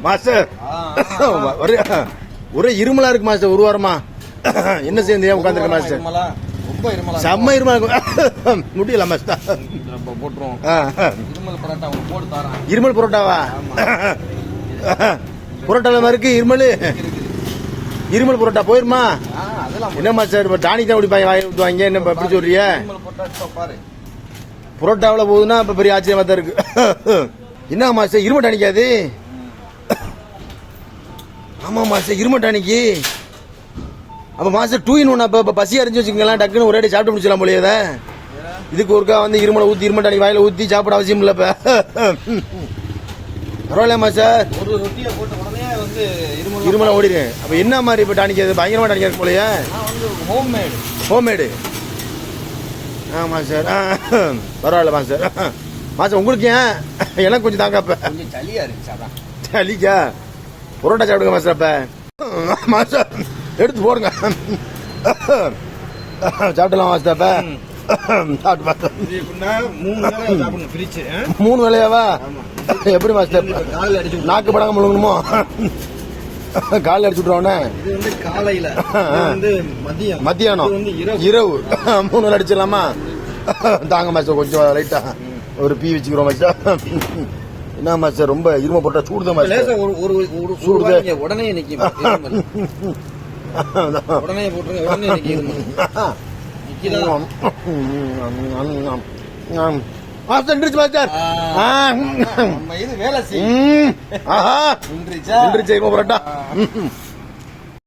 Master ஒரே இருமலா இருக்கு master. ஒரு வாரமா என்ன சேர்ந்து உட்காந்துருக்க மாஸ்டர்? செம்ம இருமலா இருக்கும். முடியல மாஸ்டர். போட்டுருவோம். இருமல் புரோட்டாவா? புரோட்டால மாதிரி இருக்கு இருமல். இருமல் புரோட்டா போயிருமா? என்ன மாஸ்டர் இப்ப டானிக் தான் குடிப்பாங்க, வாங்கி ஊற்றுவாங்க. என்ன எப்படி சொல்றீங்க? புரோட்டாவில் போகுதுன்னா இப்ப பெரிய ஆச்சரியமா தான் இருக்கு. என்ன மாஸ்டர் இருமல் டானிக்காது? ஆமா மாஸ்டர் இருமல் டானிக்கு. அப்ப மாஸ்டர் 2 in 1. அப்ப பசி அறிஞ்சு வச்சுக்கலாம், டக்குன்னு ஒரே சாப்பிட்டு முடிச்சலாம் போலியே. இதுக்கு ஒருக்கா வந்து இருமலை ஊத்தி இருமல் டானிக் வாயில ஊத்தி சாப்பிட அவசியம் இல்ல. இப்ப பரவாயில்ல மாஸ்டர், ஒரு ரொட்டியில போட்ட உடனே வந்து இருமலை ஓடிடு. அப்ப என்ன மாதிரி இப்ப டானிக் அது பயங்கரமா டானிக் இருக்கு போலயே. ஹோம்மேடு. ஆமா சார். பரவாயில்ல மாஸ்டர். மாஸ்டர் உங்களுக்கு ஏன்? எனக்கு கொஞ்சம் தாங்க. அப்ப சளியா இருக்கு. சளிக்கா புரோட்டா சாப்பிடுங்க மாஸ்டர். அப்ப மாஸ்டர் எடுத்து போடுங்க, சாப்பிடலாம் மாஸ்டர். அப்ப சாப்பிட்டு 3 வேலையாவா? எப்படி மாஸ்டர் நாக்கு படாம முழுங்கணுமோ? காலையில் அடிச்சு விட்டுருவானே. காலையில மத்தியானம் இரவு 3 வேலை அடிச்சிடலாமா? தாங்க மாஸ்டர், கொஞ்சம் லைட்டா ஒரு பீ வச்சுக்கிறோம் மாஸ்டர். என்ன மாஸ்டர் ரொம்ப இரும போட்டா சூடுதான் மாஸ்டர். சூடுதே உடனே நிக்கும். உடனே போட்டுருங்க, உடனே நிக்கும். மாஸ்டர் நின்றுச்சு மாஸ்டர். இது வேலை செய்யும். இரும புரோட்டா.